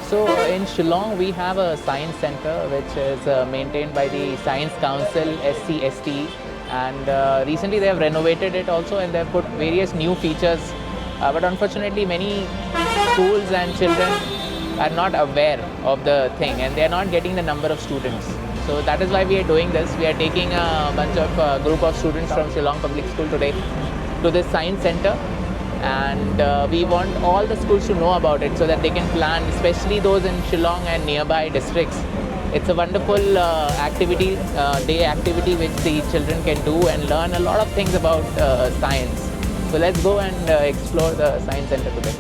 So in Shillong we have a science center which is maintained by the Science Council SCST, and recently they have renovated it also, and they have put various new features, but unfortunately many schools and children are not aware of the thing and they are not getting the number of students. So that is why we are doing this. We are taking a bunch of group of students from Shillong Public School today to this science center, and we want all the schools to know about it so that they can plan, especially those in Shillong and nearby districts. It's a wonderful activity, day activity which the children can do and learn a lot of things about science. So let's go and explore the science center today.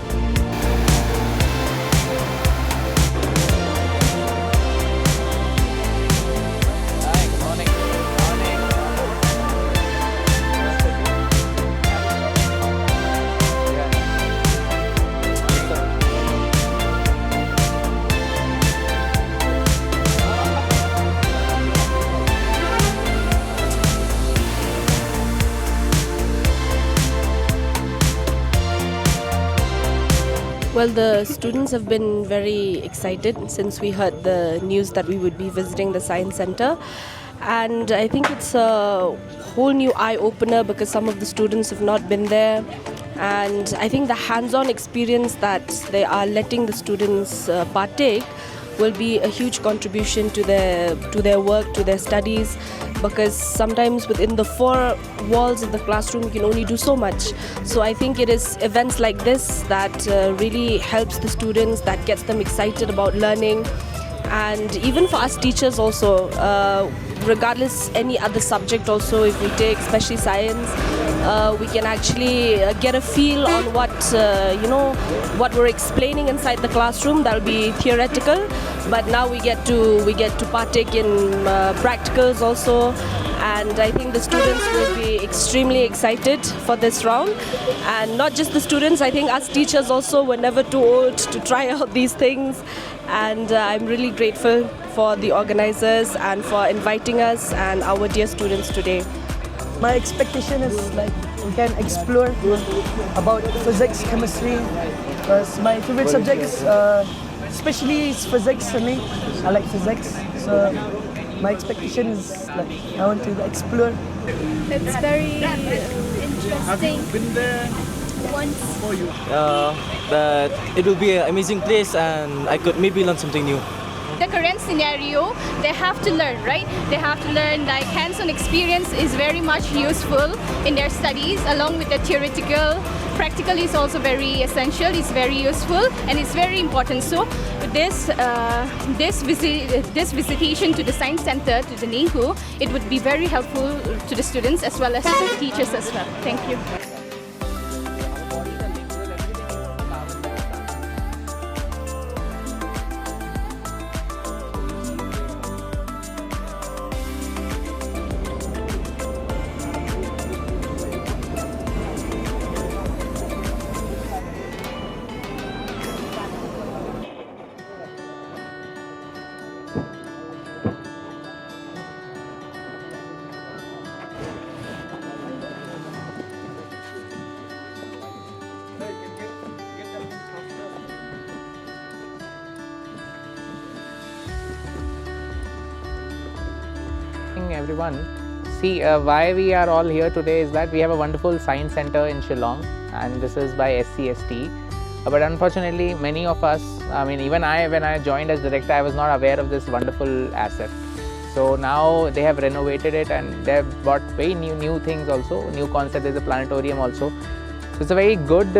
Well, the students have been very excited since we heard the news that we would be visiting the Science Centre. And I think it's a whole new eye-opener because some of the students have not been there. And I think the hands-on experience that they are letting the students partake will be a huge contribution to their work, to their studies, because sometimes within the four walls of the classroom you can only do so much. So I think it is events like this that really helps the students, that gets them excited about learning. And even for us teachers also, regardless any other subject also, if we take especially science, we can actually get a feel on what we're explaining inside the classroom. That'll be theoretical, but now we get to partake in practicals also. And I think the students will be extremely excited for this round. And not just the students, I think us teachers also were never too old to try out these things. And I'm really grateful for the organizers and for inviting us and our dear students today. My expectation is like we can explore about physics, chemistry, because my favorite subjects, especially is physics for me. I like physics, so my expectation is like I want to explore. It's very interesting. Been there Once. that it will be an amazing place and I could maybe learn something new. The current scenario, they have to learn, right? They have to learn, like hands-on experience is very much useful in their studies, along with the theoretical. Practical is also very essential, it's very useful and it's very important. So this visitation to the Science Centre, to the NEHU, it would be very helpful to the students as well as to the teachers as well. Thank you. Everyone, see why we are all here today is that we have a wonderful science center in Shillong, and this is by SCST. But unfortunately, many of us, I mean, even I, when I joined as director, I was not aware of this wonderful asset. So now they have renovated it and they have brought very new things also, new concept. There's a planetarium also. So it's a very good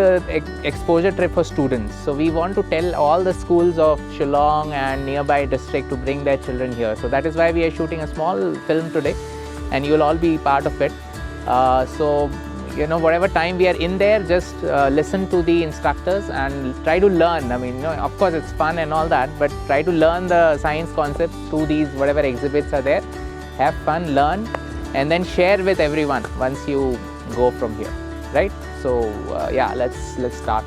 exposure trip for students. So we want to tell all the schools of Shillong and nearby district to bring their children here. So that is why we are shooting a small film today, and you will all be part of it. So you know, whatever time we are in there, just listen to the instructors and try to learn. I mean, you know, of course it's fun and all that, but try to learn the science concepts through these whatever exhibits are there. Have fun, learn, and then share with everyone once you go from here, right? So yeah, let's start.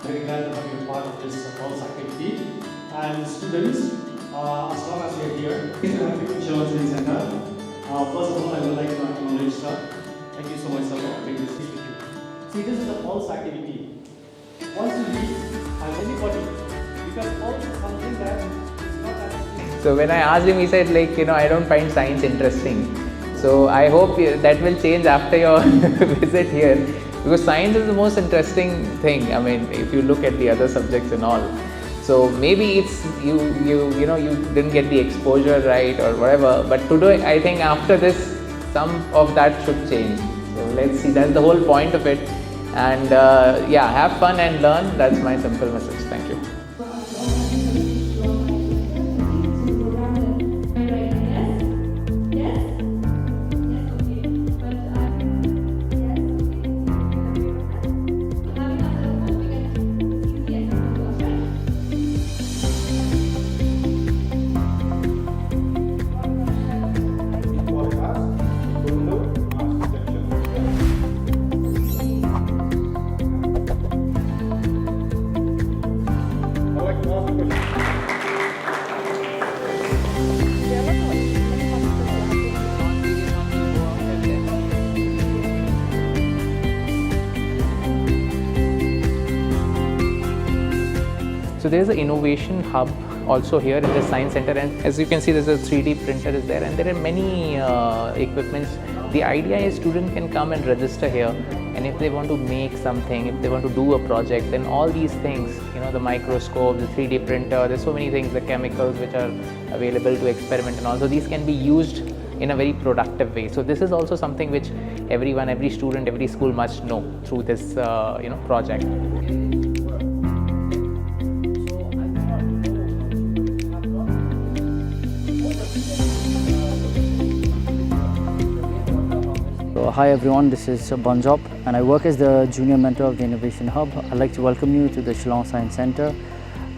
Very glad to have you part of this pulse activity. and students, as long as we are here. Thank you, Shillong Science Centre. First of all, I would like to acknowledge sir. Thank you so much, sir, for having this with you. See, this is the pulse activity. Once you meet anybody, because pulse is something that is not actually. So when I asked him, he said like, I don't find science interesting. So I hope that will change after your visit here, because science is the most interesting thing. I mean, if you look at the other subjects and all. So maybe it's you didn't get the exposure right or whatever. But today, I think after this, some of that should change. So let's see. That's the whole point of it. And yeah, have fun and learn. That's my simple message. Thank you. So there is an innovation hub also here in the Science Centre, and as you can see, there's a 3D printer is there, and there are many equipments. The idea is students can come and register here, and if they want to make something, if they want to do a project, then all these things, the microscope, the 3D printer, there's so many things, the chemicals which are available to experiment and all. So these can be used in a very productive way. So this is also something which everyone, every student, every school must know through this project. Hi everyone, this is Banjop and I work as the Junior Mentor of the Innovation Hub. I'd like to welcome you to the Shillong Science Centre,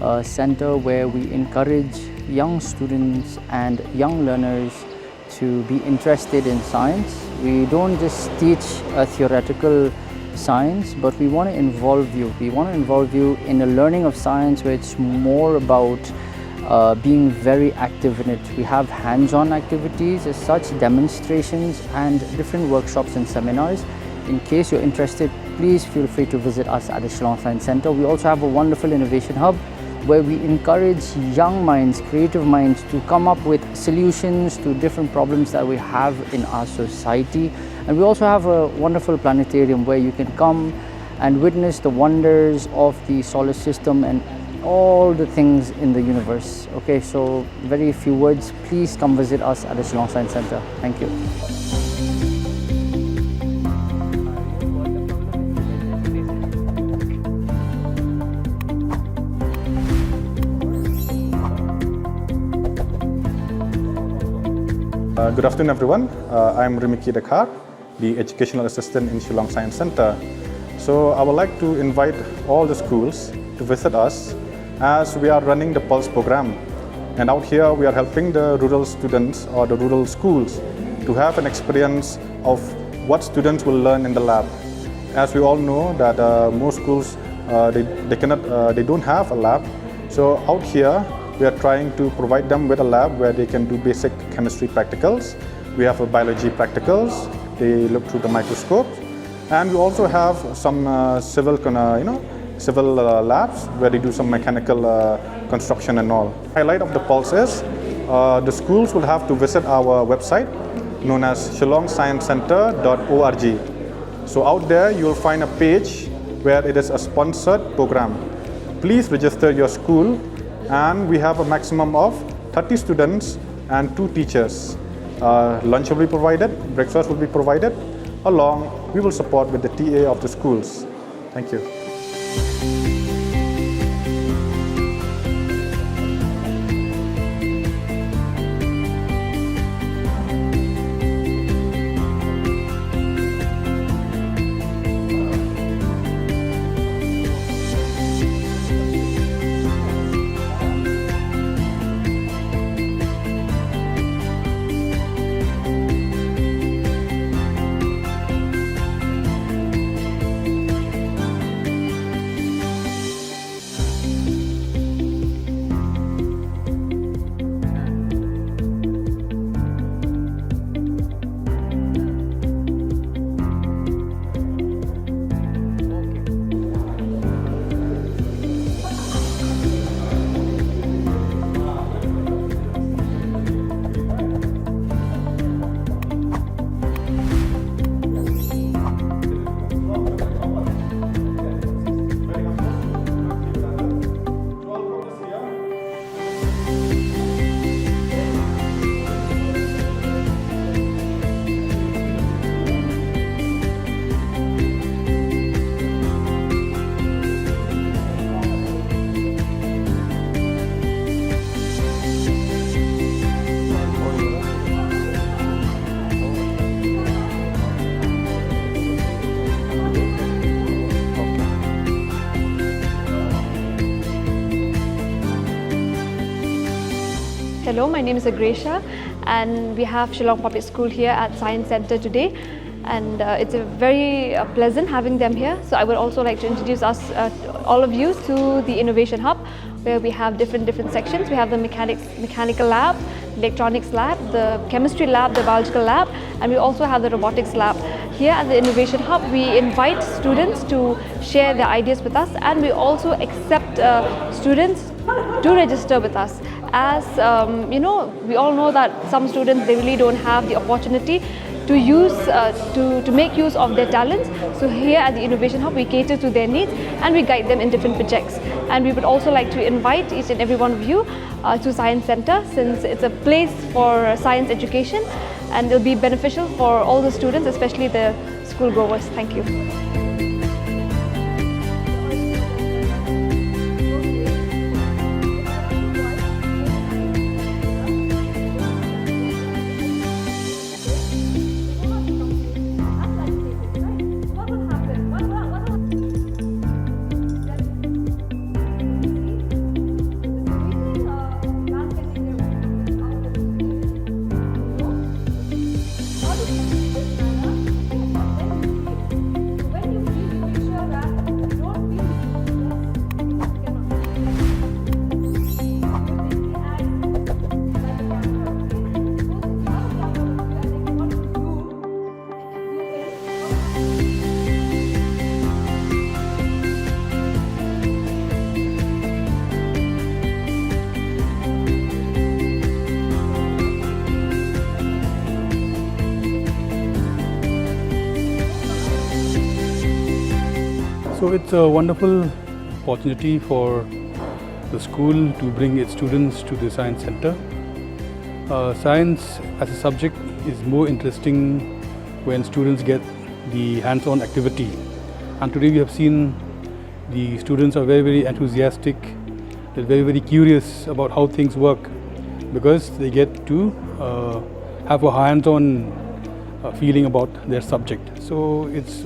a centre where we encourage young students and young learners to be interested in science. We don't just teach a theoretical science, but we want to involve you. We want to involve you in the learning of science where it's more about being very active in it. We have hands-on activities as such, demonstrations and different workshops and seminars. In case you're interested, please feel free to visit us at the Shillong Science Centre. We also have a wonderful innovation hub where we encourage young minds, creative minds to come up with solutions to different problems that we have in our society. And we also have a wonderful planetarium where you can come and witness the wonders of the solar system and all the things in the universe. Okay, so very few words. Please come visit us at the Shillong Science Centre. Thank you. Good afternoon everyone. I'm Rimiki Dekhar, the Educational Assistant in Shillong Science Centre. So I would like to invite all the schools to visit us as we are running the Pulse program. And out here we are helping the rural students or the rural schools to have an experience of what students will learn in the lab. As we all know that most schools, they don't have a lab. So out here we are trying to provide them with a lab where they can do basic chemistry practicals. We have a biology practicals. They look through the microscope. And we also have some civil labs where they do some mechanical construction and all. Highlight of the Pulse is the schools will have to visit our website known as shillongsciencecentre.org. So out there you will find a page where it is a sponsored program. Please register your school, and we have a maximum of 30 students and 2 teachers. Lunch will be provided, breakfast will be provided. Along, we will support with the TA of the schools. Thank you. Hello, my name is Agresha and we have Shillong Public School here at Science Centre today, and it's a very pleasant having them here. So I would also like to introduce all of you to the Innovation Hub, where we have different sections. We have the mechanical lab, electronics lab, the chemistry lab, the biological lab, and we also have the robotics lab. Here at the Innovation Hub, we invite students to share their ideas with us, and we also accept students to register with us. As you know, we all know that some students, they really don't have the opportunity to use to make use of their talents. So here at the Innovation Hub, we cater to their needs and we guide them in different projects. And we would also like to invite each and every one of you to Science Centre, since it's a place for science education, and it'll be beneficial for all the students, especially the school goers. Thank you. So it's a wonderful opportunity for the school to bring its students to the Science Centre. Science as a subject is more interesting when students get the hands-on activity. And today we have seen the students are very enthusiastic. They're very curious about how things work, because they get to have a hands-on feeling about their subject. So it's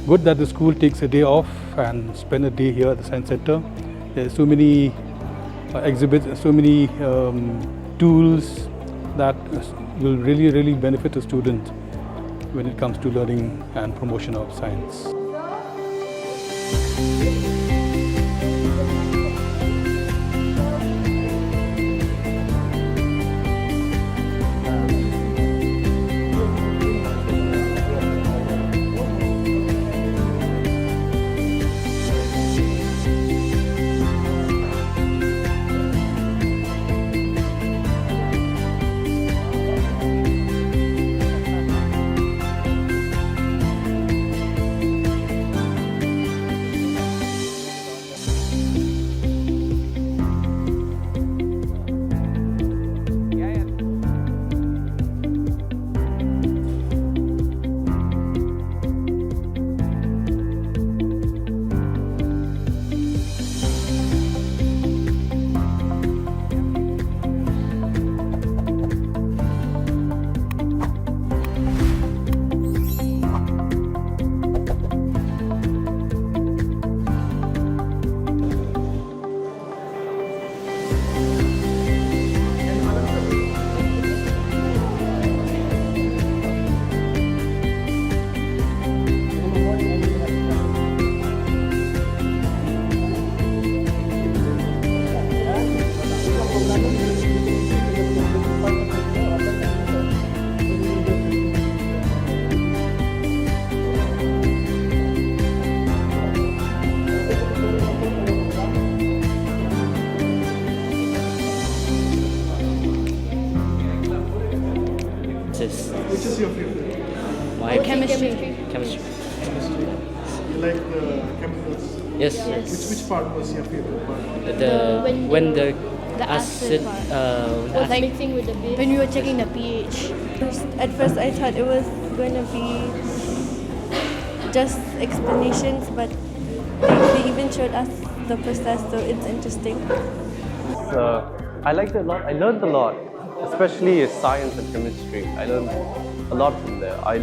good that the school takes a day off and spend a day here at the Science Centre. There's so many exhibits, so many tools that will really benefit the student when it comes to learning and promotion of science. Which is your favorite? My Chemistry. Chemistry. You like the chemicals? Yes. Which part was your favorite part? When the acid. Like mixing with the base. When we were checking the pH. At first I thought it was going to be just explanations, but they even showed us the process, so it's interesting. I liked it a lot. I learned a lot, especially science and chemistry. I learned a lot from there. I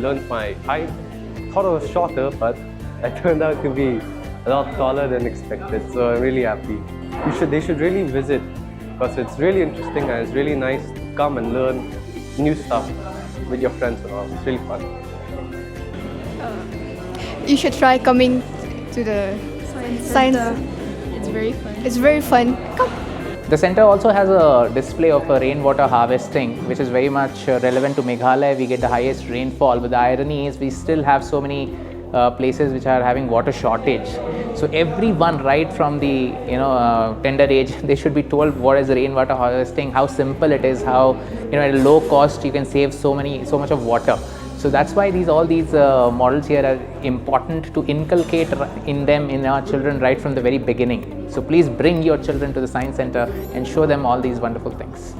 thought it was shorter, but it turned out to be a lot taller than expected. So I'm really happy. They should really visit because it's really interesting and it's really nice to come and learn new stuff with your friends and all. It's really fun. You should try coming to the science. It's very fun. It's very fun. Come. The center also has a display of rainwater harvesting, which is very much relevant to Meghalaya. We get the highest rainfall, but the irony is we still have so many places which are having water shortage. So everyone, right from the tender age, they should be told what is rainwater harvesting, how simple it is, how at a low cost you can save so much of water. So that's why all these models here are important to inculcate in our children right from the very beginning. So please bring your children to the Science Centre and show them all these wonderful things.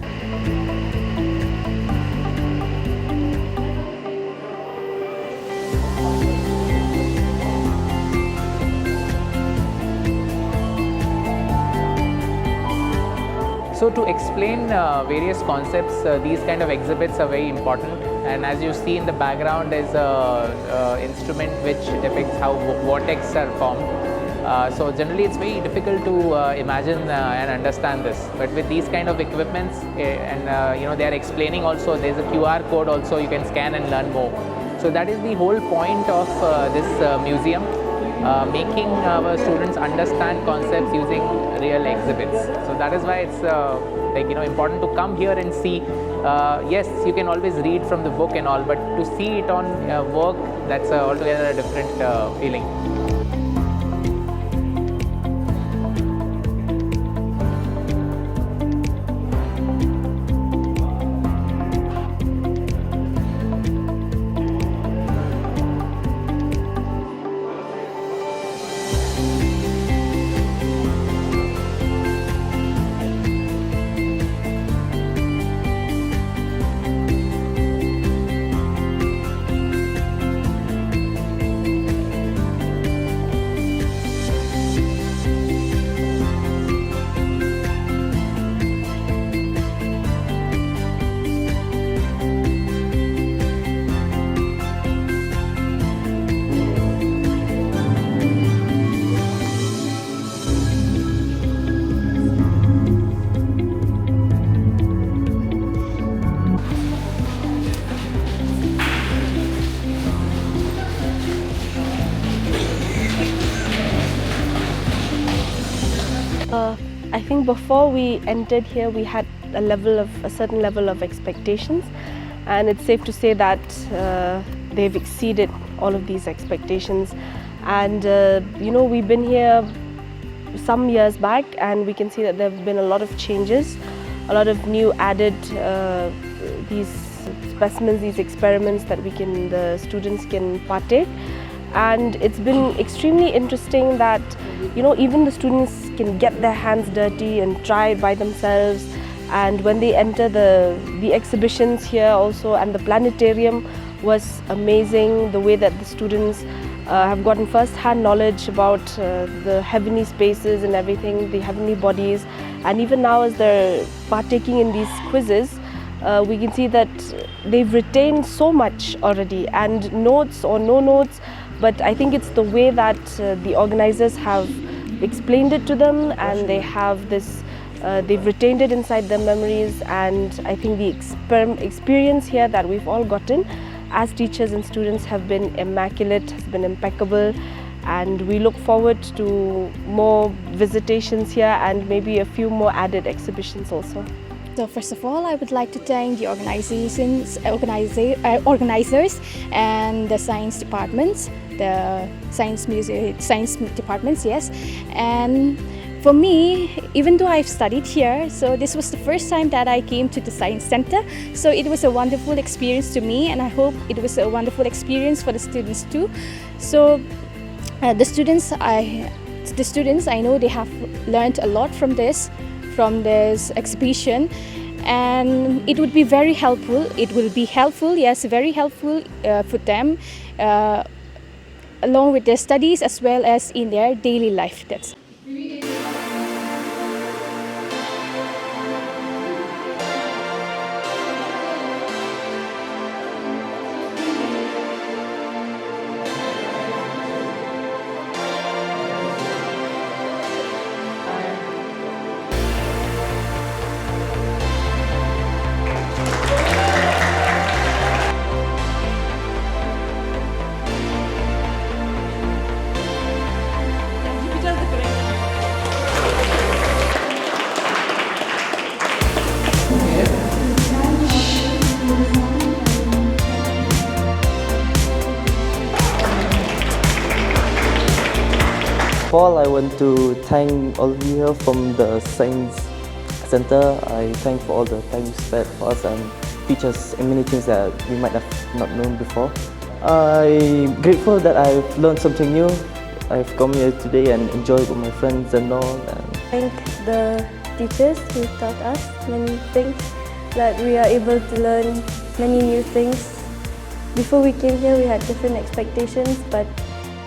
So to explain various concepts, these kind of exhibits are very important. And as you see in the background is an instrument which depicts how vortex are formed. So generally it's very difficult to imagine and understand this. But with these kind of equipments and they are explaining also, there's a QR code also you can scan and learn more. So that is the whole point of this museum. Making our students understand concepts using real exhibits. So that is why it's important to come here and see. Yes, you can always read from the book and all, but to see it on work, that's altogether a different feeling. I think before we entered here, we had a certain level of expectations, and it's safe to say that they've exceeded all of these expectations. And we've been here some years back, and we can see that there have been a lot of changes, a lot of new added these specimens, these experiments that the students can partake. And it's been extremely interesting that even the students can get their hands dirty and try it by themselves. And when they enter the exhibitions here also, and the planetarium was amazing, the way that the students have gotten first-hand knowledge about the heavenly spaces and everything, the heavenly bodies. And even now as they're partaking in these quizzes, we can see that they've retained so much already, and notes or no notes, but I think it's the way that the organizers have explained it to them, and they have this, they've retained it inside their memories. And I think the experience here that we've all gotten as teachers and students have been immaculate, has been impeccable, and we look forward to more visitations here and maybe a few more added exhibitions also. So first of all, I would like to thank the organizers and the science departments, the science departments, yes. And for me, even though I've studied here, so this was the first time that I came to the Science Centre. So it was a wonderful experience to me, and I hope it was a wonderful experience for the students too. So the students I know they have learned a lot from this exhibition, and it would be very helpful. It will be helpful, yes, very helpful for them along with their studies as well as in their daily life. That's of all, I want to thank all of you here from the Science Centre. I thank for all the time you spent for us and teach us many things that we might have not known before. I'm grateful that I've learned something new. I've come here today and enjoyed with my friends and all. Thank the teachers who taught us many things, that we are able to learn many new things. Before we came here, we had different expectations, but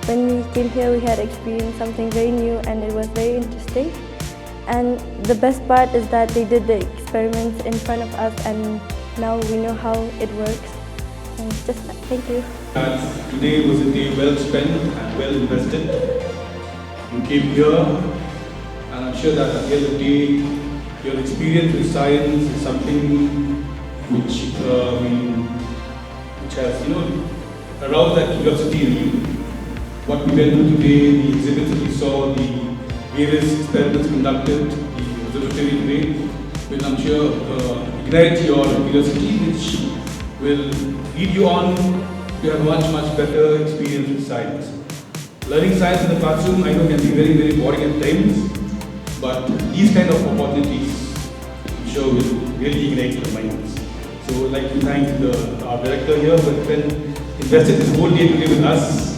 when we came here, we had experienced something very new and it was very interesting. And the best part is that they did the experiments in front of us and now we know how it works. And just thank you. Today was a day well spent and well invested. You came here and I'm sure that at the end of the day, your experience with science is something which has, aroused that curiosity in you. What we went through today, the exhibits that we saw, the various experiments conducted, the observatory today, will I'm sure ignite your curiosity, which will lead you on to have much better experience with science. Learning science in the classroom, I know, can be very boring at times, but these kind of opportunities, I'm sure, will really ignite your minds. So I'd like to thank our director here who has invested this whole day today with us,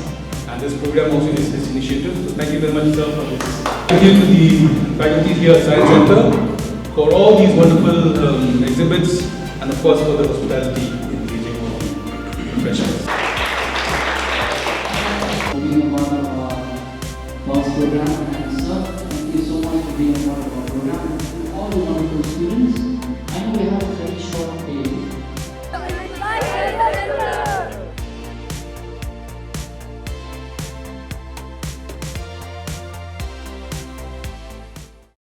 and this program also is this initiative. So thank you very much, sir, for this. Thank you to the faculty here at Science Centre for all these wonderful exhibits, and of course for the hospitality in engaging all the professionals. Being a part of our class program, and sir, thank you so much for being a part of our program, and all the wonderful students.